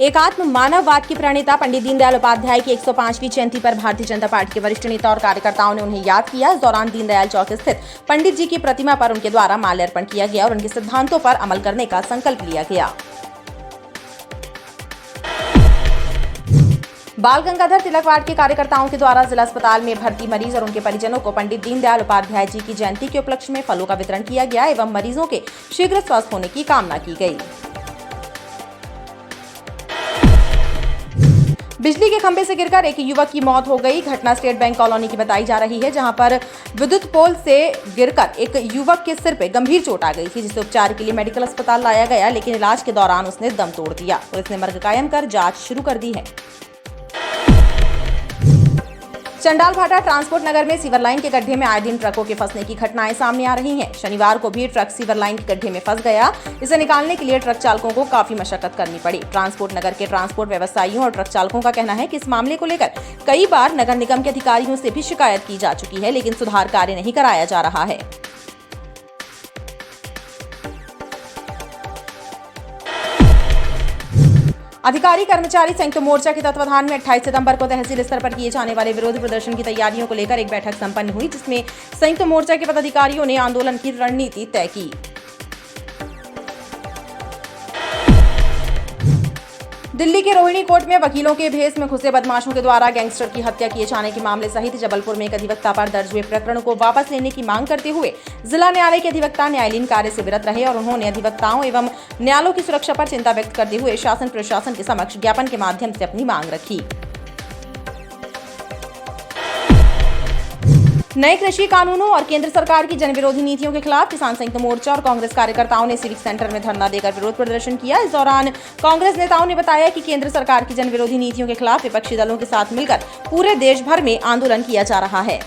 एकात्म मानववाद के प्रणेता पंडित दीनदयाल उपाध्याय की 105वीं जयंती पर भारतीय जनता पार्टी के वरिष्ठ नेता और कार्यकर्ताओं ने उन्हें याद किया। इस दौरान दीनदयाल चौक स्थित पंडित जी की प्रतिमा पर उनके द्वारा माल्यार्पण किया गया और उनके सिद्धांतों पर अमल करने का संकल्प लिया गया। बाल गंगाधर तिलक वार्ड के कार्यकर्ताओं के द्वारा जिला अस्पताल में भर्ती मरीज और उनके परिजनों को पंडित दीनदयाल उपाध्याय जी की जयंती के उपलक्ष्य में फलों का वितरण किया गया एवं मरीजों के शीघ्र स्वस्थ होने की कामना की गई। बिजली के खंभे से गिरकर एक युवक की मौत हो गई। घटना स्टेट बैंक कॉलोनी की बताई जा रही है, जहां पर विद्युत पोल से गिरकर एक युवक के सिर पे गंभीर चोट आ गई थी, जिसे उपचार के लिए मेडिकल अस्पताल लाया गया, लेकिन इलाज के दौरान उसने दम तोड़ दिया। पुलिस ने मर्ग कायम कर जांच शुरू कर दी है। चंडालभाटा ट्रांसपोर्ट नगर में सीवर लाइन के गड्ढे में आए दिन ट्रकों के फंसने की घटनाएं सामने आ रही हैं। शनिवार को भी ट्रक सीवर लाइन के गड्ढे में फंस गया। इसे निकालने के लिए ट्रक चालकों को काफी मशक्कत करनी पड़ी। ट्रांसपोर्ट नगर के ट्रांसपोर्ट व्यवसायियों और ट्रक चालकों का कहना है कि इस मामले को लेकर कई बार नगर निगम के अधिकारियों से भी शिकायत की जा चुकी है, लेकिन सुधार कार्य नहीं कराया जा रहा है। अधिकारी कर्मचारी संयुक्त मोर्चा के तत्वाधान में 28 सितंबर को तहसील स्तर पर किए जाने वाले विरोध प्रदर्शन की तैयारियों को लेकर एक बैठक संपन्न हुई, जिसमें संयुक्त मोर्चा के पदाधिकारियों ने आंदोलन की रणनीति तय की। दिल्ली के रोहिणी कोर्ट में वकीलों के भेष में घुसे बदमाशों के द्वारा गैंगस्टर की हत्या किए जाने के मामले सहित जबलपुर में एक अधिवक्ता पर दर्ज हुए प्रकरण को वापस लेने की मांग करते हुए जिला न्यायालय के अधिवक्ता न्यायालयीन कार्य से विरत रहे और उन्होंने अधिवक्ताओं एवं न्यायालयों की सुरक्षा पर चिंता व्यक्त करते हुए शासन प्रशासन के समक्ष ज्ञापन के माध्यम से अपनी मांग रखी। नए कृषि कानूनों और केंद्र सरकार की जनविरोधी नीतियों के खिलाफ किसान संयुक्त मोर्चा और कांग्रेस कार्यकर्ताओं ने सिविक सेंटर में धरना देकर विरोध प्रदर्शन किया। इस दौरान कांग्रेस नेताओं ने बताया कि केंद्र सरकार की जनविरोधी नीतियों के खिलाफ विपक्षी दलों के साथ मिलकर पूरे देश भर में आंदोलन किया जा रहा है।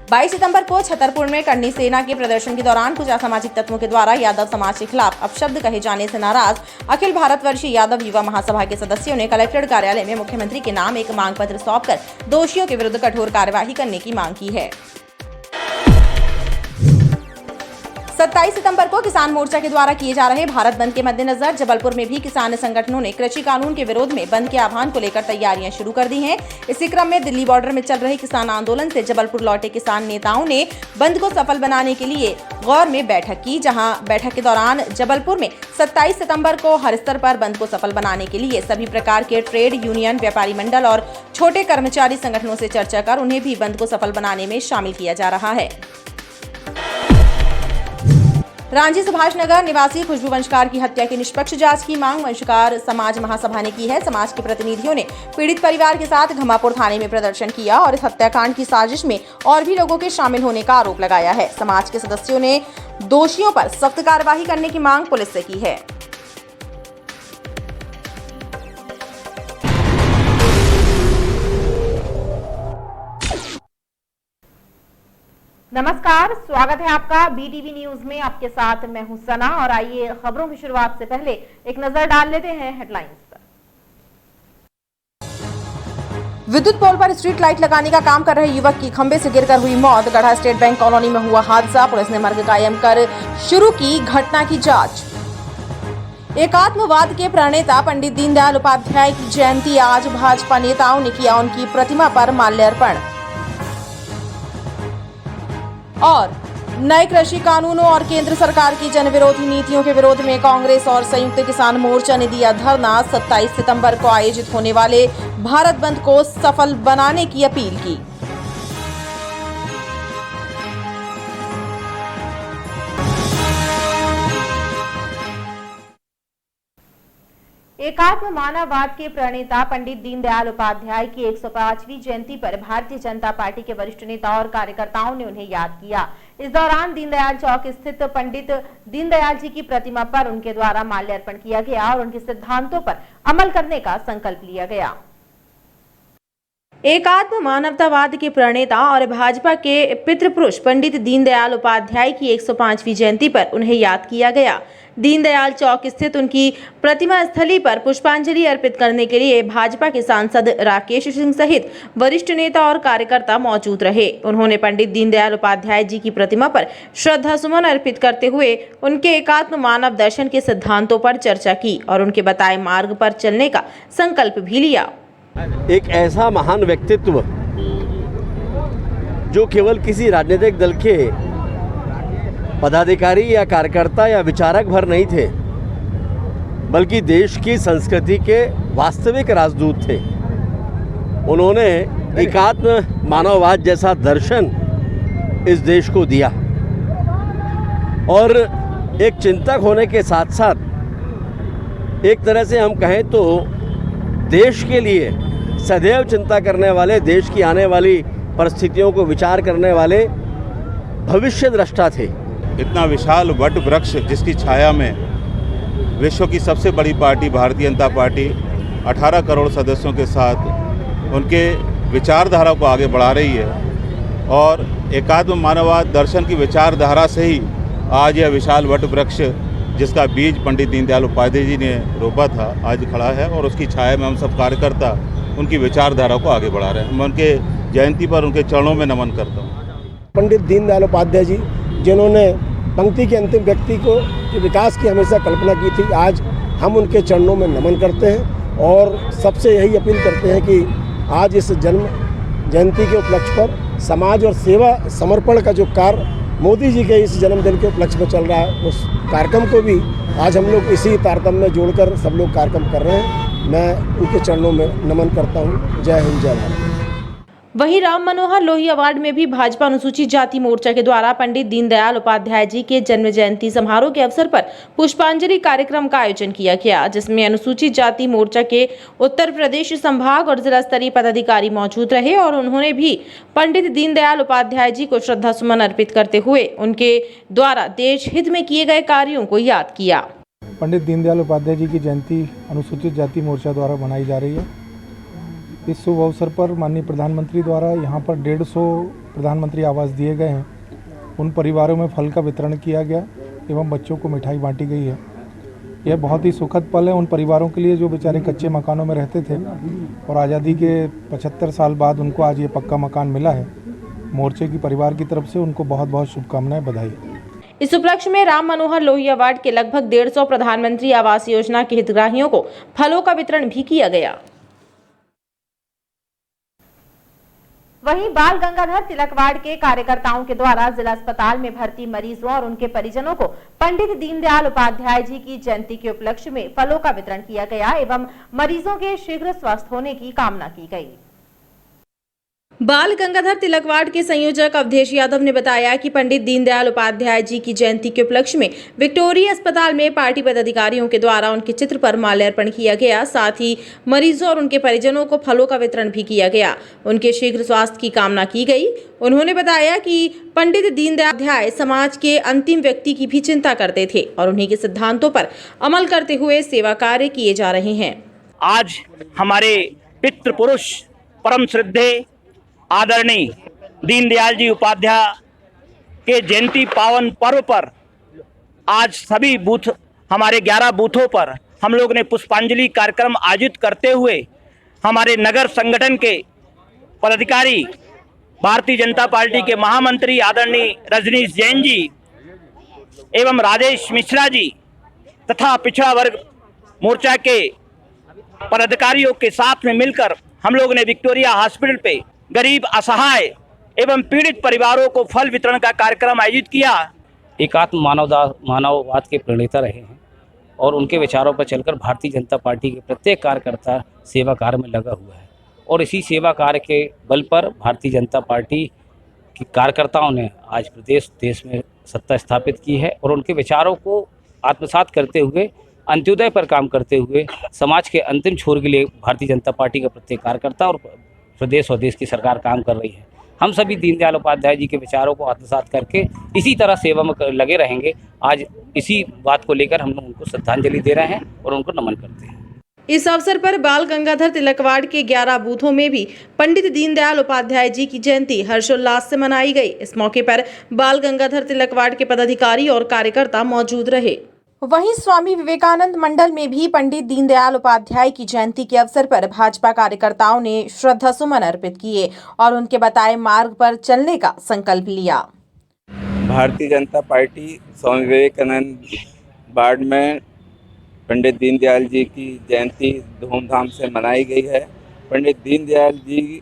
22 सितंबर को छतरपुर में करनी सेना के प्रदर्शन के दौरान कुछ असामाजिक तत्वों के द्वारा यादव समाज के खिलाफ अपशब्द कहे जाने से नाराज अखिल भारतवर्षीय यादव युवा महासभा के सदस्यों ने कलेक्ट्रेट कार्यालय में मुख्यमंत्री के नाम एक मांग पत्र सौंपकर दोषियों के विरुद्ध कठोर कार्यवाही करने की मांग की है। 27 सितंबर को किसान मोर्चा के द्वारा किए जा रहे भारत बंद के मद्देनजर जबलपुर में भी किसान संगठनों ने कृषि कानून के विरोध में बंद के आह्वान को लेकर तैयारियां शुरू कर दी हैं। इसी क्रम में दिल्ली बॉर्डर में चल रहे किसान आंदोलन से जबलपुर लौटे किसान नेताओं ने बंद को सफल बनाने के लिए गौर में बैठक की, जहां बैठक के दौरान जबलपुर में 27 सितंबर को हर स्तर पर बंद को सफल बनाने के लिए सभी प्रकार के ट्रेड यूनियन, व्यापारी मंडल और छोटे कर्मचारी संगठनों से चर्चा कर उन्हें भी बंद को सफल बनाने में शामिल किया जा रहा है। रांची सुभाष नगर निवासी खुशबू वंशकार की हत्या की निष्पक्ष जांच की मांग वंशकार समाज महासभा ने की है। समाज के प्रतिनिधियों ने पीड़ित परिवार के साथ घमापुर थाने में प्रदर्शन किया और इस हत्याकांड की साजिश में और भी लोगों के शामिल होने का आरोप लगाया है। समाज के सदस्यों ने दोषियों पर सख्त कार्रवाई करने की मांग पुलिस से की है। नमस्कार, स्वागत है आपका बीटीवी न्यूज में। आपके साथ मैं हूं सना और आइए खबरों की शुरुआत से पहले एक नजर डाल लेते हैं हेडलाइंस पर। विद्युत पोल पर स्ट्रीट लाइट लगाने का काम कर रहे युवक की खंभे से गिरकर हुई मौत। गढ़ा स्टेट बैंक कॉलोनी में हुआ हादसा। पुलिस ने मर्ग कायम कर शुरू की घटना की जांच। एकात्मवाद के प्रणेता पंडित दीनदयाल उपाध्याय की जयंती आज भाजपा नेताओं ने किया उनकी प्रतिमा पर माल्यार्पण। और नए कृषि कानूनों और केंद्र सरकार की जनविरोधी नीतियों के विरोध में कांग्रेस और संयुक्त किसान मोर्चा ने दिया धरना। 27 सितंबर को आयोजित होने वाले भारत बंद को सफल बनाने की अपील की। एकात्म मानववाद के प्रणेता पंडित दीनदयाल उपाध्याय की 105वीं जयंती पर भारतीय जनता पार्टी के वरिष्ठ नेता और कार्यकर्ताओं ने उन्हें याद किया। इस दौरान दीनदयाल चौक स्थित पंडित दीनदयाल जी की प्रतिमा पर उनके द्वारा माल्यार्पण किया गया और उनके सिद्धांतों पर अमल करने का संकल्प लिया गया। एकात्म मानवतावाद के प्रणेता और भाजपा के पितृपुरुष पंडित दीनदयाल उपाध्याय की 105वीं जयंती पर उन्हें याद किया गया। दीनदयाल चौक स्थित उनकी प्रतिमा स्थली पर पुष्पांजलि अर्पित करने के लिए भाजपा के सांसद राकेश सिंह सहित वरिष्ठ नेता और कार्यकर्ता मौजूद रहे। उन्होंने पंडित दीनदयाल उपाध्याय जी की प्रतिमा पर श्रद्धा सुमन अर्पित करते हुए उनके एकात्म मानव दर्शन के सिद्धांतों पर चर्चा की और उनके बताए मार्ग पर चलने का संकल्प भी लिया। एक ऐसा महान व्यक्तित्व जो केवल किसी राजनीतिक दल के पदाधिकारी या कार्यकर्ता या विचारक भर नहीं थे, बल्कि देश की संस्कृति के वास्तविक राजदूत थे। उन्होंने एकात्म मानववाद जैसा दर्शन इस देश को दिया और एक चिंतक होने के साथ साथ एक तरह से हम कहें तो देश के लिए सदैव चिंता करने वाले, देश की आने वाली परिस्थितियों को विचार करने वाले भविष्य द्रष्टा थे। इतना विशाल वट वृक्ष जिसकी छाया में विश्व की सबसे बड़ी पार्टी भारतीय जनता पार्टी 18 करोड़ सदस्यों के साथ उनके विचारधारा को आगे बढ़ा रही है और एकात्म मानववाद दर्शन की विचारधारा से ही आज यह विशाल वट वृक्ष जिसका बीज पंडित दीनदयाल उपाध्याय जी ने रोपा था आज खड़ा है और उसकी छाया में हम सब कार्यकर्ता उनकी विचारधारा को आगे बढ़ा रहे हैं। मैं उनके जयंती पर उनके चरणों में नमन करता हूँ। पंडित दीनदयाल उपाध्याय जी जिन्होंने पंक्ति के अंतिम व्यक्ति को विकास की हमेशा कल्पना की थी, आज हम उनके चरणों में नमन करते हैं और सबसे यही अपील करते हैं कि आज इस जन्म जयंती के उपलक्ष्य पर समाज और सेवा समर्पण का जो कार्य मोदी जी के इस जन्मदिन के उपलक्ष्य में चल रहा है, उस कार्यक्रम को भी आज हम लोग इसी तारतम्य में जोड़कर सब लोग कार्यक्रम कर रहे हैं। मैं उनके चरणों में नमन करता हूँ। जय हिंद, जय भारत। वहीं राम मनोहर लोहिया अवार्ड में भी भाजपा अनुसूचित जाति मोर्चा के द्वारा पंडित दीनदयाल उपाध्याय जी के जन्म जयंती समारोह के अवसर पर पुष्पांजलि कार्यक्रम का आयोजन किया गया, जिसमें अनुसूचित जाति मोर्चा के उत्तर प्रदेश संभाग और जिला स्तरीय पदाधिकारी मौजूद रहे और उन्होंने भी पंडित दीनदयाल उपाध्याय जी को श्रद्धा सुमन अर्पित करते हुए उनके द्वारा देश हित में किए गए कार्यों को याद किया। पंडित दीनदयाल उपाध्याय जी की जयंती अनुसूचित जाति मोर्चा द्वारा मनाई जा रही है। इस शुभ अवसर पर माननीय प्रधानमंत्री द्वारा यहाँ पर 150 प्रधानमंत्री आवास दिए गए हैं। उन परिवारों में फल का वितरण किया गया एवं बच्चों को मिठाई बांटी गई है। यह बहुत ही सुखद पल है उन परिवारों के लिए जो बेचारे कच्चे मकानों में रहते थे और आज़ादी के 75 साल बाद उनको आज ये पक्का मकान मिला है। मोर्चे की परिवार की तरफ से उनको बहुत बहुत शुभकामनाएं, बधाई। इस उपलक्ष्य में राम मनोहर लोहिया अवार्ड के लगभग 150 प्रधानमंत्री आवास योजना के हितग्राहियों को फलों का वितरण भी किया गया। वहीं बाल गंगाधर तिलक वार्ड के कार्यकर्ताओं के द्वारा जिला अस्पताल में भर्ती मरीजों और उनके परिजनों को पंडित दीनदयाल उपाध्याय जी की जयंती के उपलक्ष्य में फलों का वितरण किया गया एवं मरीजों के शीघ्र स्वस्थ होने की कामना की गई। बाल गंगाधर तिलक वार्ड के संयोजक अवधेश यादव ने बताया कि पंडित दीनदयाल उपाध्याय जी की जयंती के उपलक्ष्य में विक्टोरिया अस्पताल में पार्टी पदाधिकारियों के द्वारा उनके चित्र पर माल्यार्पण किया गया। साथ ही मरीजों और उनके परिजनों को फलों का वितरण भी किया गया। उनके शीघ्र स्वास्थ्य की कामना की गई। उन्होंने बताया कि पंडित दीनदयाल उपाध्याय समाज के अंतिम व्यक्ति की भी चिंता करते थे और उन्हीं के सिद्धांतों पर अमल करते हुए सेवा कार्य किए जा रहे हैं। आज हमारे पितृपुरुष परम श्रद्धेय आदरणीय दीनदयाल जी उपाध्याय के जयंती पावन पर्व पर आज सभी बूथ हमारे 11 बूथों पर हम लोग ने पुष्पांजलि कार्यक्रम आयोजित करते हुए हमारे नगर संगठन के पदाधिकारी भारतीय जनता पार्टी के महामंत्री आदरणीय रजनीश जैन जी एवं राजेश मिश्रा जी तथा पिछड़ा वर्ग मोर्चा के पदाधिकारियों के साथ में मिलकर हम लोग ने विक्टोरिया हॉस्पिटल पे गरीब, असहाय एवं पीड़ित परिवारों को फल वितरण का कार्यक्रम आयोजित किया। एकात्म मानववाद के प्रणेता रहे हैं और उनके विचारों पर चलकर भारतीय जनता पार्टी के प्रत्येक कार्यकर्ता सेवा कार्य में लगा हुआ है और इसी सेवा कार्य के बल पर भारतीय जनता पार्टी के कार्यकर्ताओं ने आज प्रदेश देश में सत्ता स्थापित की है और उनके विचारों को आत्मसात करते हुए अंत्योदय पर काम करते हुए समाज के अंतिम छोर के लिए भारतीय जनता पार्टी का प्रत्येक कार्यकर्ता और प्रदेश और देश की सरकार काम कर रही है। हम सभी दीनदयाल उपाध्याय जी के विचारों को आत्मसात करके इसी तरह सेवा में लगे रहेंगे। आज इसी बात को लेकर हम लोग उनको श्रद्धांजलि दे रहे हैं और उनको नमन करते हैं। इस अवसर पर बाल गंगाधर तिलकवाड़ के 11 बूथों में भी पंडित दीनदयाल उपाध्याय जी की जयंती हर्षोल्लास से मनाई गई। इस मौके पर बाल गंगाधर तिलकवाड़ के पदाधिकारी और कार्यकर्ता मौजूद रहे। वहीं स्वामी विवेकानंद मंडल में भी पंडित दीनदयाल उपाध्याय की जयंती के अवसर पर भाजपा कार्यकर्ताओं ने श्रद्धा सुमन अर्पित किए और उनके बताए मार्ग पर चलने का संकल्प लिया। भारतीय जनता पार्टी स्वामी विवेकानंद वार्ड में पंडित दीनदयाल जी की जयंती धूमधाम से मनाई गई है। पंडित दीनदयाल जी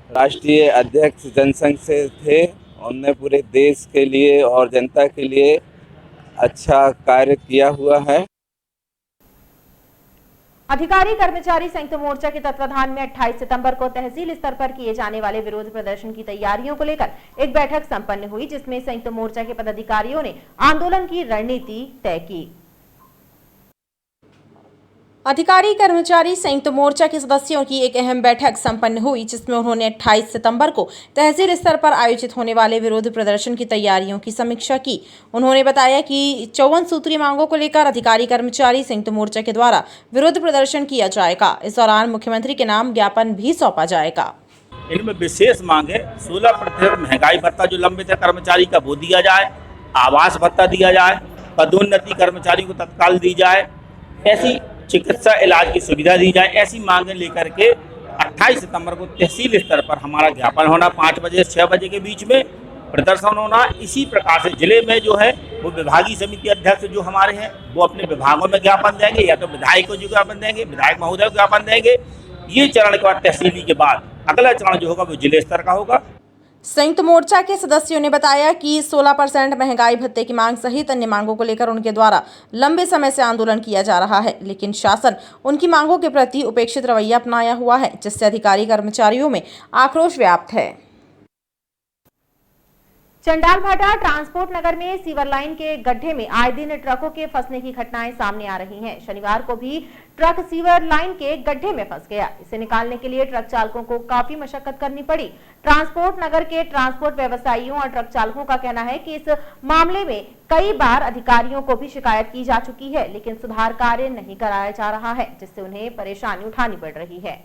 राष्ट्रीय अध्यक्ष जनसंघ से थे। उन्होंने पूरे देश के लिए और जनता के लिए अच्छा कार्य किया हुआ है। अधिकारी कर्मचारी संयुक्त मोर्चा के तत्वाधान में 28 सितंबर को तहसील स्तर पर किए जाने वाले विरोध प्रदर्शन की तैयारियों को लेकर एक बैठक संपन्न हुई, जिसमें संयुक्त मोर्चा के पदाधिकारियों ने आंदोलन की रणनीति तय की। अधिकारी कर्मचारी संयुक्त मोर्चा के सदस्यों की एक अहम बैठक संपन्न हुई, जिसमें उन्होंने 28 सितंबर को तहसील स्तर पर आयोजित होने वाले विरोध प्रदर्शन की तैयारियों की समीक्षा की। उन्होंने बताया कि 54 सूत्रीय मांगों को लेकर अधिकारी कर्मचारी संयुक्त मोर्चा के द्वारा विरोध प्रदर्शन किया जाएगा। इस दौरान मुख्यमंत्री के नाम ज्ञापन भी सौंपा जाएगा। इनमें विशेष मांग है 16% महंगाई भत्ता जो लंबित है कर्मचारी का वो दिया जाए, आवास भत्ता दिया जाए, पदोन्नति कर्मचारी को तत्काल दी जाए, ऐसी चिकित्सा इलाज की सुविधा दी जाए। ऐसी मांगें लेकर के 28 सितंबर को तहसील स्तर पर हमारा ज्ञापन होना, 5 बजे से 6 बजे के बीच में प्रदर्शन होना। इसी प्रकार से जिले में जो है वो विभागीय समिति अध्यक्ष जो हमारे हैं वो अपने विभागों में ज्ञापन देंगे, या तो विधायक को जो ज्ञापन देंगे, विधायक महोदय को ज्ञापन देंगे। ये चरण के बाद तहसीली के बाद अगला चरण जो होगा वो जिले स्तर का होगा। संयुक्त मोर्चा के सदस्यों ने बताया कि 16% महंगाई भत्ते की मांग सहित अन्य मांगों को लेकर उनके द्वारा लंबे समय से आंदोलन किया जा रहा है, लेकिन शासन उनकी मांगों के प्रति उपेक्षित रवैया अपनाया हुआ है, जिससे अधिकारी कर्मचारियों में आक्रोश व्याप्त है। चंडालभाटा ट्रांसपोर्ट नगर में सीवर लाइन के गड्ढे में आए दिन ट्रकों के फंसने की घटनाएं सामने आ रही हैं। शनिवार को भी ट्रक सीवर लाइन के गड्ढे में फंस गया। इसे निकालने के लिए ट्रक चालकों को काफी मशक्कत करनी पड़ी। ट्रांसपोर्ट नगर के ट्रांसपोर्ट व्यवसायियों और ट्रक चालकों का कहना है कि इस मामले में कई बार अधिकारियों को भी शिकायत की जा चुकी है, लेकिन सुधार कार्य नहीं कराया जा रहा है, जिससे उन्हें परेशानी उठानी पड़ रही है।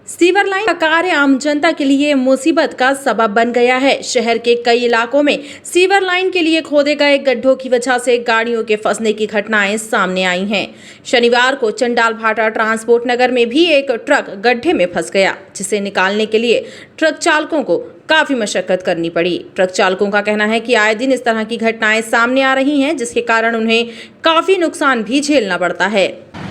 सीवर लाइन का कार्य आम जनता के लिए मुसीबत का सबब बन गया है। शहर के कई इलाकों में सीवर लाइन के लिए खोदे गए गड्ढों की वजह से गाड़ियों के फंसने की घटनाएं सामने आई हैं। शनिवार को चंडालभाटा ट्रांसपोर्ट नगर में भी एक ट्रक गड्ढे में फंस गया, जिसे निकालने के लिए ट्रक चालकों को काफी मशक्कत करनी पड़ी। ट्रक चालकों का कहना है कि आए दिन इस तरह की घटनाएं सामने आ रही हैं, जिसके कारण उन्हें काफी नुकसान भी झेलना पड़ता है।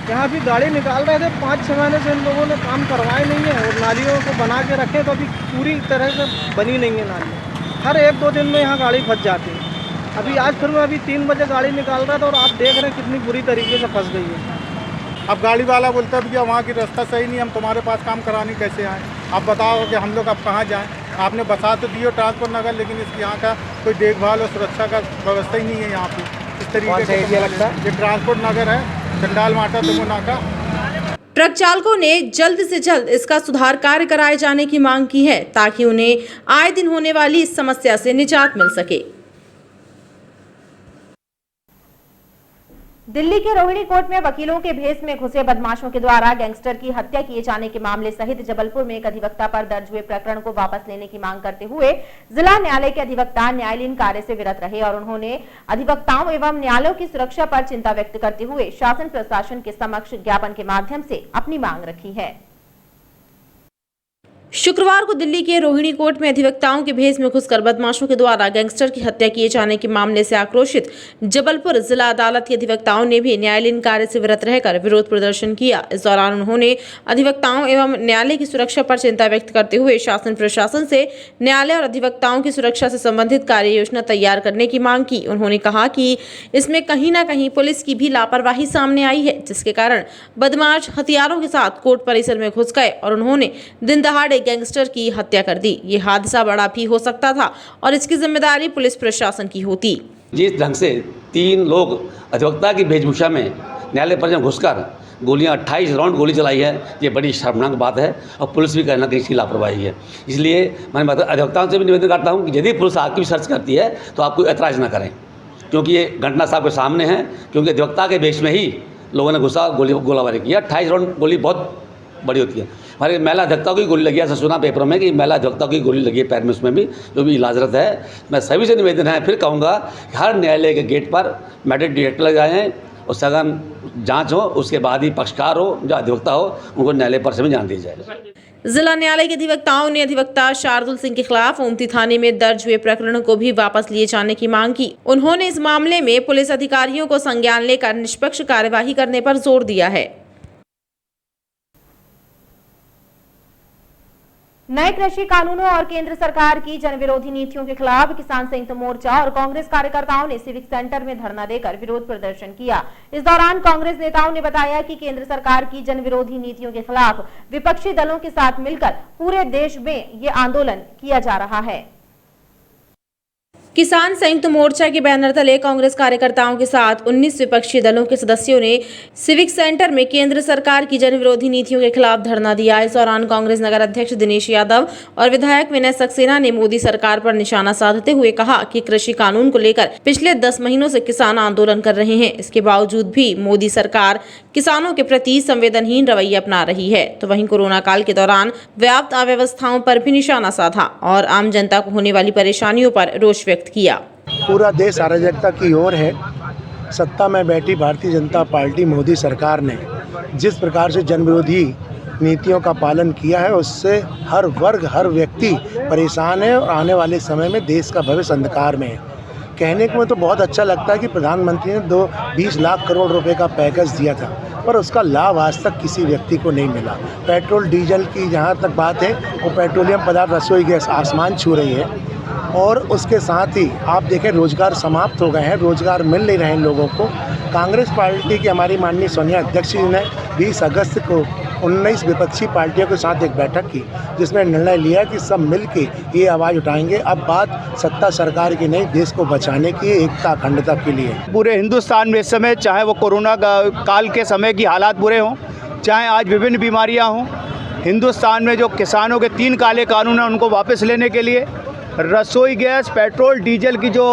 यहाँ भी गाड़ी निकाल रहे थे, 5-6 महीने से इन लोगों ने काम करवाए नहीं है और नालियों को बना के रखे तो अभी पूरी तरह से बनी नहीं है नाली। हर 1-2 दिन में यहाँ गाड़ी फंस जाती है। अभी आज फिर मैं अभी 3 बजे गाड़ी निकाल रहा था और आप देख रहे हैं कितनी बुरी तरीके से फंस गई है। अब गाड़ी वाला बोलता है भैया वहाँ की रास्ता सही नहीं, हम तुम्हारे पास काम कराने कैसे आए? आप बताओ कि हम लोग अब कहाँ जाएँ? आपने बता तो दियो ट्रांसपोर्ट नगर, लेकिन इसके यहाँ का कोई देखभाल और सुरक्षा का व्यवस्था ही नहीं है यहाँ पे। इस तरीके से लगता है ये ट्रांसपोर्ट नगर है, चंडालभाटा नाका। ट्रक चालकों ने जल्द से जल्द इसका सुधार कार्य कराए जाने की मांग की है, ताकि उन्हें आए दिन होने वाली इस समस्या से निजात मिल सके। दिल्ली के रोहिणी कोर्ट में वकीलों के भेष में घुसे बदमाशों के द्वारा गैंगस्टर की हत्या किए जाने के मामले सहित जबलपुर में एक अधिवक्ता पर दर्ज हुए प्रकरण को वापस लेने की मांग करते हुए जिला न्यायालय के अधिवक्ता न्यायालयीन कार्य से विरत रहे और उन्होंने अधिवक्ताओं एवं न्यायालयों की सुरक्षा पर चिंता व्यक्त करते हुए शासन प्रशासन के समक्ष ज्ञापन के माध्यम से अपनी मांग रखी है। शुक्रवार को दिल्ली के रोहिणी कोर्ट में अधिवक्ताओं के भेष में घुसकर बदमाशों के द्वारा गैंगस्टर की हत्या किए जाने के मामले से आक्रोशित जबलपुर जिला अदालत के अधिवक्ताओं ने भी न्यायालयीन कार्य से विरत रहकर विरोध प्रदर्शन किया। इस दौरान उन्होंने अधिवक्ताओं एवं न्यायालय की सुरक्षा पर चिंता व्यक्त करते हुए शासन प्रशासन से न्यायालय और अधिवक्ताओं की सुरक्षा से संबंधित कार्य योजना तैयार करने की मांग की। उन्होंने कहा कि इसमें कहीं न कहीं पुलिस की भी लापरवाही सामने आई है, जिसके कारण बदमाश हथियारों के साथ कोर्ट परिसर में घुस गए और उन्होंने दिन दहाड़े गैंगस्टर की हत्या कर दी। ये हादसा बड़ा भी हो सकता था और इसकी जिम्मेदारी पुलिस प्रशासन की होती। जिस ढंग से 3 लोग अधिवक्ता की वेशभूषा में न्यायालय परिसर में घुसकर गोलियां 28 राउंड गोली चलाई है, ये बड़ी शर्मनाक बात है और पुलिस भी कहना कहीं इसकी लापरवाही है। इसलिए मैं अधिवक्ताओं से भी निवेदन करता हूँ कि यदि पुलिस आपकी भी सर्च करती है तो आप कोई ऐतराज़ ना करें, क्योंकि ये घटना साहब के सामने है। क्योंकि अधिवक्ता के वेश में ही लोगों ने घुसा, गोलाबारी किया। 28 राउंड गोली बहुत बड़ी होती है। हमारे महिला अधिवक्ता को भी गोली लगी है, ऐसा सुना पेपरों में कि महिला अधिवक्ता को भी गोली लगी है पैर में, उसमें भी, जो भी इलाजरत है। मैं सभी से निवेदन है, फिर कहूँगा कि हर न्यायालय के गेट पर मेडिकल डिटेक्टर लगाए हैं और सघन जांच हो, उसके बाद ही पक्षकार हो, जो अधिवक्ता हो, उनको न्यायालय पर से भी जान दी जाए। जिला न्यायालय के अधिवक्ताओं ने अधिवक्ता शार्दुल सिंह के खिलाफ ओमती थाने में दर्ज हुए प्रकरणों को भी वापस लिए जाने की मांग की। उन्होंने इस मामले में पुलिस अधिकारियों को संज्ञान लेकर निष्पक्ष कार्यवाही करने पर जोर दिया है। नए कृषि कानूनों और केंद्र सरकार की जनविरोधी नीतियों के खिलाफ किसान संयुक्त मोर्चा और कांग्रेस कार्यकर्ताओं ने सिविक सेंटर में धरना देकर विरोध प्रदर्शन किया। इस दौरान कांग्रेस नेताओं ने बताया कि केंद्र सरकार की जनविरोधी नीतियों के खिलाफ विपक्षी दलों के साथ मिलकर पूरे देश में ये आंदोलन किया जा रहा है। किसान संयुक्त मोर्चा के बैनर तले कांग्रेस कार्यकर्ताओं के साथ 19 विपक्षी दलों के सदस्यों ने सिविक सेंटर में केंद्र सरकार की जनविरोधी नीतियों के खिलाफ धरना दिया। इस दौरान कांग्रेस नगर अध्यक्ष दिनेश यादव और विधायक विनय सक्सेना ने मोदी सरकार पर निशाना साधते हुए कहा कि कृषि कानून को लेकर पिछले 10 महीनों से किसान आंदोलन कर रहे हैं। इसके बावजूद भी मोदी सरकार किसानों के प्रति संवेदनहीन रवैया अपना रही है। तो वहीं कोरोना काल के दौरान व्याप्त अव्यवस्थाओं पर भी निशाना साधा और आम जनता को होने वाली परेशानियों पर रोष व्यक्त किया। पूरा देश अराजकता की ओर है। सत्ता में बैठी भारतीय जनता पार्टी मोदी सरकार ने जिस प्रकार से जनविरोधी नीतियों का पालन किया है, उससे हर वर्ग, हर व्यक्ति परेशान है और आने वाले समय में देश का भविष्य अंधकार में है। कहने को तो बहुत अच्छा लगता है कि प्रधानमंत्री ने 20 लाख करोड़ रुपए का पैकेज दिया था, पर उसका लाभ आज तक किसी व्यक्ति को नहीं मिला। पेट्रोल डीजल की जहाँ तक बात है, वो पेट्रोलियम पदार्थ, रसोई गैस आसमान छू रही है। और उसके साथ ही आप देखें रोजगार समाप्त हो गए हैं, रोजगार मिल नहीं रहे हैं लोगों को। कांग्रेस पार्टी की हमारी माननीय सोनिया अध्यक्ष जी ने 20 अगस्त को 19 विपक्षी पार्टियों के साथ एक बैठक की, जिसमें निर्णय लिया कि सब मिल के ये आवाज़ उठाएंगे। अब बात सत्ता सरकार की नहीं, देश को बचाने की, एकता अखंडता के लिए। पूरे हिंदुस्तान में इस समय, चाहे वो कोरोना काल के समय की हालात बुरे हों, चाहे आज विभिन्न बीमारियाँ हों, हिंदुस्तान में जो किसानों के 3 काले कानून हैं उनको वापस लेने के लिए, रसोई गैस, पेट्रोल, डीजल की जो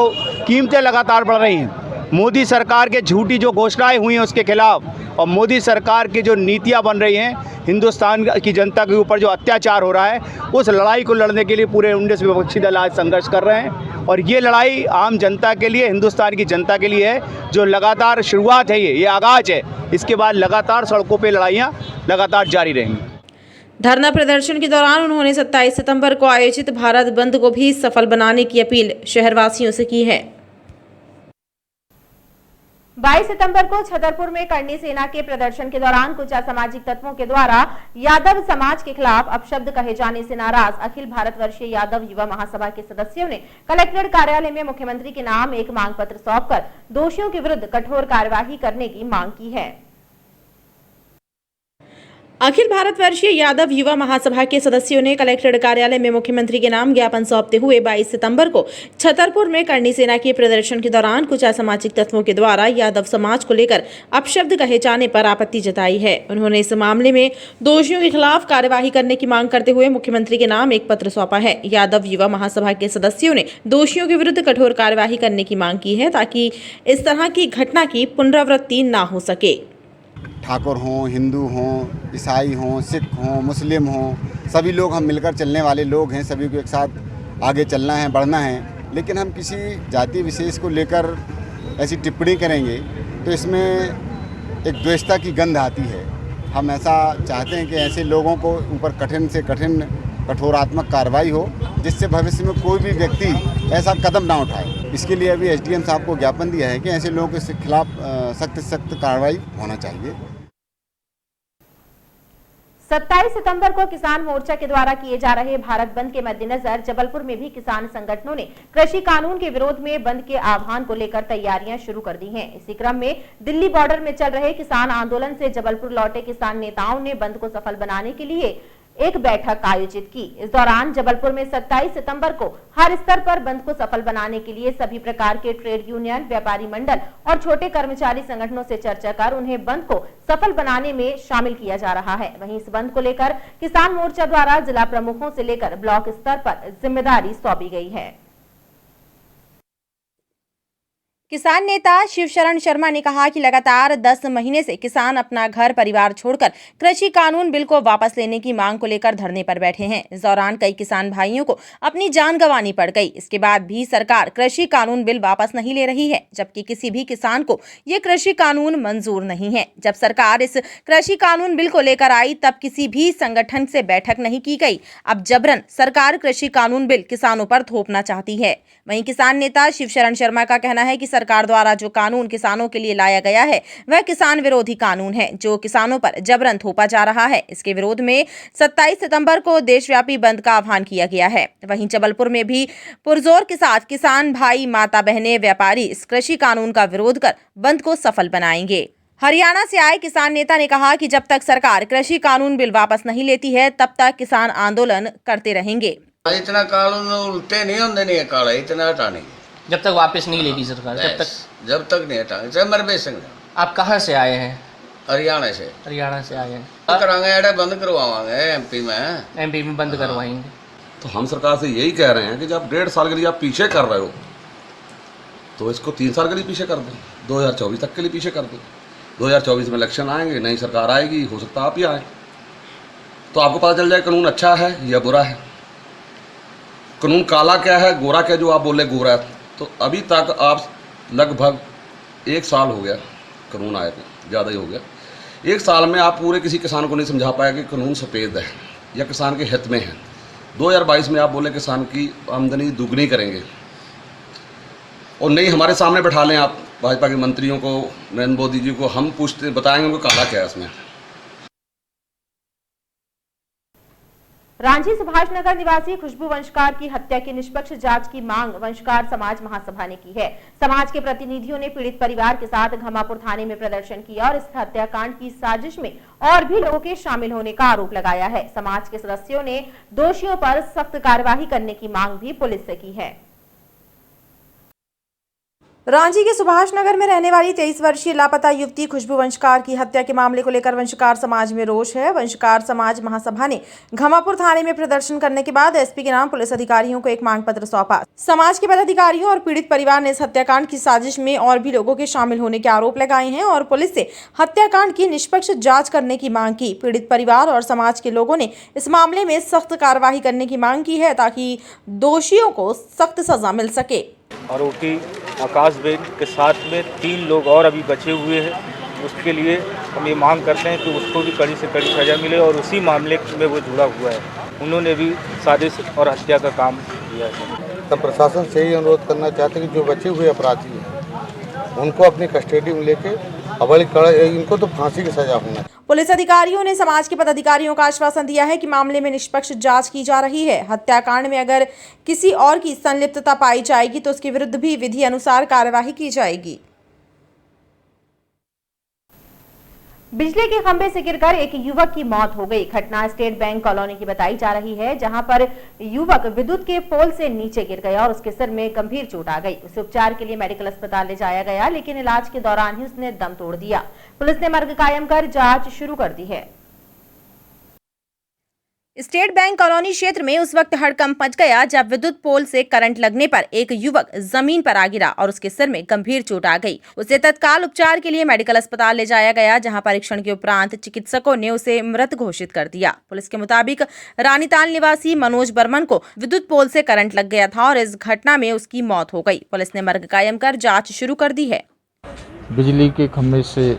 कीमतें लगातार बढ़ रही हैं, मोदी सरकार के झूठी जो घोषणाएं हुई हैं उसके खिलाफ, और मोदी सरकार की जो नीतियां बन रही हैं, हिंदुस्तान की जनता के ऊपर जो अत्याचार हो रहा है, उस लड़ाई को लड़ने के लिए पूरे 19 विपक्षी दल आज संघर्ष कर रहे हैं। और ये लड़ाई आम जनता के लिए, हिंदुस्तान की जनता के लिए है, जो लगातार शुरुआत है, ये आगाज है। इसके बाद लगातार सड़कों पर लड़ाइयाँ लगातार जारी रहेंगी। धरना प्रदर्शन के दौरान उन्होंने 27 सितंबर को आयोजित भारत बंद को भी सफल बनाने की अपील शहरवासियों से की है। 22 सितंबर को छतरपुर में करनी सेना के प्रदर्शन के दौरान कुछ असामाजिक तत्वों के द्वारा यादव समाज के खिलाफ अपशब्द कहे जाने से नाराज अखिल भारतवर्षीय यादव युवा महासभा के सदस्यों ने कलेक्ट्रेट कार्यालय में मुख्यमंत्री के नाम एक मांग पत्र सौंपकर दोषियों के विरुद्ध कठोर कार्यवाही करने की मांग की है। अखिल भारतवर्षीय यादव युवा महासभा के सदस्यों ने कलेक्ट्रेट कार्यालय में मुख्यमंत्री के नाम ज्ञापन सौंपते हुए 22 सितंबर को छतरपुर में करनी सेना के प्रदर्शन के दौरान कुछ असामाजिक तत्वों के द्वारा यादव समाज को लेकर अपशब्द कहे जाने पर आपत्ति जताई है। उन्होंने इस मामले में दोषियों के खिलाफ कार्यवाही करने की मांग करते हुए मुख्यमंत्री के नाम एक पत्र सौंपा है। यादव युवा महासभा के सदस्यों ने दोषियों के विरुद्ध कठोर कार्यवाही करने की मांग की है, ताकि इस तरह की घटना की पुनरावृत्ति न हो सके। ठाकुर हों, हिंदू हों, ईसाई हों, सिख हों, मुस्लिम हों, सभी लोग हम मिलकर चलने वाले लोग हैं। सभी को एक साथ आगे चलना है, बढ़ना है। लेकिन हम किसी जाति विशेष को लेकर ऐसी टिप्पणी करेंगे तो इसमें एक द्वेषता की गंध आती है। हम ऐसा चाहते हैं कि ऐसे लोगों को ऊपर कठिन से कठिन कठोरात्मक कार्रवाई हो, जिससे भविष्य में कोई भी व्यक्ति ऐसा कदम ना उठाए। इसके लिए अभी एसडीएम साहब को ज्ञापन दिया है कि ऐसे लोगों के खिलाफ सख्त से सख्त कार्रवाई होना चाहिए। 27 सितंबर को किसान मोर्चा के द्वारा किए जा रहे भारत बंद के मद्देनजर जबलपुर में भी किसान संगठनों ने कृषि कानून के विरोध में बंद के आह्वान को लेकर तैयारियां शुरू कर दी हैं। इसी क्रम में दिल्ली बॉर्डर में चल रहे किसान आंदोलन से जबलपुर लौटे किसान नेताओं ने बंद को सफल बनाने के लिए एक बैठक आयोजित की। इस दौरान जबलपुर में 27 सितंबर को हर स्तर पर बंद को सफल बनाने के लिए सभी प्रकार के ट्रेड यूनियन, व्यापारी मंडल और छोटे कर्मचारी संगठनों से चर्चा कर उन्हें बंद को सफल बनाने में शामिल किया जा रहा है। वहीं इस बंद को लेकर किसान मोर्चा द्वारा जिला प्रमुखों से लेकर ब्लॉक स्तर पर जिम्मेदारी सौंपी गई है। किसान नेता शिवशरण शर्मा ने कहा कि लगातार 10 महीने से किसान अपना घर परिवार छोड़कर कृषि कानून बिल को वापस लेने की मांग को लेकर धरने पर बैठे हैं। इस दौरान कई किसान भाइयों को अपनी जान गंवानी पड़ गई। इसके बाद भी सरकार कृषि कानून बिल वापस नहीं ले रही है, जबकि किसी भी किसान को ये कृषि कानून मंजूर नहीं है। जब सरकार इस कृषि कानून बिल को लेकर आई तब किसी भी संगठन से बैठक नहीं की गई। अब जबरन सरकार कृषि कानून बिल किसानों पर थोपना चाहती है। वहीं किसान नेता शिवशरण शर्मा का कहना है कि सरकार द्वारा जो कानून किसानों के लिए लाया गया है वह किसान विरोधी कानून है, जो किसानों पर जबरन थोपा जा रहा है। इसके विरोध में 27 सितंबर को देशव्यापी बंद का आह्वान किया गया है। वहीं जबलपुर में भी पुरजोर के साथ किसान भाई, माता बहनें, व्यापारी इस कृषि कानून का विरोध कर बंद को सफल बनाएंगे। हरियाणा से आए किसान नेता ने कहा कि जब तक सरकार कृषि कानून बिल वापस नहीं लेती है तब तक किसान आंदोलन करते रहेंगे। इतना कानून उल्टे नहीं होने नहीं, काला इतना हटाने जब तक वापस नहीं लेगी सरकार, जब तक नहीं हटाएंगे। चाहे मरबे सिंह। आप कहाँ से आए हैं? हरियाणा से। हरियाणा से आए हैं। कराएंगे एडे बंद करवाएंगे एमपी में बंद करवाएंगे। तो हम सरकार से यही कह रहे हैं कि जब 1.5 साल के लिए आप पीछे कर रहे हो तो इसको 3 साल के लिए पीछे कर दें, 2024 तक के लिए पीछे कर दें। 2024 में इलेक्शन आएंगे, नई सरकार आएगी, हो सकता आप ही आए तो आपको पता चल जाए कानून अच्छा है या बुरा है, कानून काला क्या है, गोरा क्या। जो आप बोले गोरा है, तो अभी तक आप लगभग 1 साल हो गया कानून आए थे, ज़्यादा ही हो गया। 1 साल में आप पूरे किसी किसान को नहीं समझा पाया कि कानून सफ़ेद है या किसान के हित में है। 2022 में आप बोले किसान की आमदनी दुगनी करेंगे और नहीं हमारे सामने बैठा लें आप भाजपा के मंत्रियों को, नरेंद्र मोदी जी को, हम पूछते बताएंगे उनको काला क्या है इसमें। रांची सुभाष नगर निवासी खुशबू वंशकार की हत्या की निष्पक्ष जांच की मांग वंशकार समाज महासभा ने की है। समाज के प्रतिनिधियों ने पीड़ित परिवार के साथ घमापुर थाने में प्रदर्शन किया और इस हत्याकांड की साजिश में और भी लोगों के शामिल होने का आरोप लगाया है। समाज के सदस्यों ने दोषियों पर सख्त कार्यवाही करने की मांग भी पुलिस से की है। रांची के सुभाष नगर में रहने वाली 23 वर्षीय लापता युवती खुशबू वंशकार की हत्या के मामले को लेकर वंशकार समाज में रोष है। वंशकार समाज महासभा ने घमापुर थाने में प्रदर्शन करने के बाद एसपी के नाम पुलिस अधिकारियों को एक मांग पत्र सौंपा। समाज के पदाधिकारियों और पीड़ित परिवार ने इस हत्याकांड की साजिश में और भी लोगों के शामिल होने के आरोप लगाए हैं और पुलिस से हत्याकांड की निष्पक्ष जाँच करने की मांग की। पीड़ित परिवार और समाज के लोगों ने इस मामले में सख्त कार्यवाही करने की मांग की है ताकि दोषियों को सख्त सजा मिल सके। आरोपी आकाशबेन के साथ में 3 लोग और अभी बचे हुए हैं। उसके लिए हम ये मांग करते हैं कि उसको भी कड़ी से कड़ी सजा मिले और उसी मामले में वो जुड़ा हुआ है। उन्होंने भी साजिश और हत्या का काम किया है। तब प्रशासन से ही अनुरोध करना चाहते हैं कि जो बचे हुए अपराधी हैं उनको अपनी कस्टडी में लेके इनको तो फांसी की सजा होना। पुलिस अधिकारियों ने समाज के पदाधिकारियों का आश्वासन दिया है कि मामले में निष्पक्ष जांच की जा रही है। हत्याकांड में अगर किसी और की संलिप्तता पाई जाएगी तो उसके विरुद्ध भी विधि अनुसार कार्यवाही की जाएगी। बिजली के खंभे से गिरकर एक युवक की मौत हो गई। घटना स्टेट बैंक कॉलोनी की बताई जा रही है, जहां पर युवक विद्युत के पोल से नीचे गिर गया और उसके सिर में गंभीर चोट आ गई। उसे उपचार के लिए मेडिकल अस्पताल ले जाया गया, लेकिन इलाज के दौरान ही उसने दम तोड़ दिया। पुलिस ने मर्ग कायम कर जांच शुरू कर दी है। स्टेट बैंक कॉलोनी क्षेत्र में उस वक्त हड़कंप मच गया जब विद्युत पोल से करंट लगने पर एक युवक जमीन पर आ गिरा और उसके सिर में गंभीर चोट आ गई। उसे तत्काल उपचार के लिए मेडिकल अस्पताल ले जाया गया, जहां परीक्षण के उपरांत चिकित्सकों ने उसे मृत घोषित कर दिया। पुलिस के मुताबिक रानीताल निवासी मनोज बर्मन को विद्युत पोल से करंट लग गया था और इस घटना में उसकी मौत हो गई। पुलिस ने मर्ग कायम कर जाँच शुरू कर दी है। बिजली के खंभे से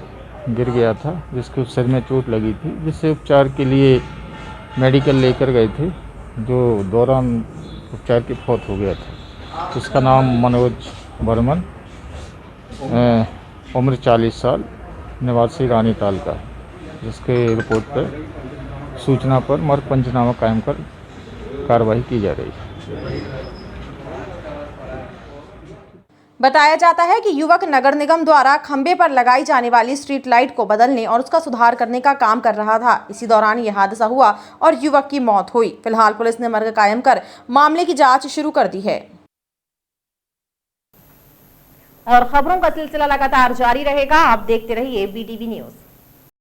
गिर गया था, जिसके सिर में चोट लगी थी, जिससे उपचार के लिए मेडिकल लेकर गए थे, जो दौरान उपचार की मौत हो गया था। उसका नाम मनोज बर्मन, उम्र 40 साल, निवासी रानीताल का, जिसके रिपोर्ट पर सूचना पर मर्ग पंचनामा कायम कर कार्रवाई की जा रही है। बताया जाता है कि युवक नगर निगम द्वारा खंबे पर लगाई जाने वाली स्ट्रीट लाइट को बदलने और उसका सुधार करने का काम कर रहा था। इसी दौरान यह हादसा हुआ और युवक की मौत हुई। फिलहाल पुलिस ने मर्ग कायम कर मामले की जांच शुरू कर दी है। और खबरों का सिलसिला लगातार जारी रहेगा। आप देखते रहिए BTV न्यूज।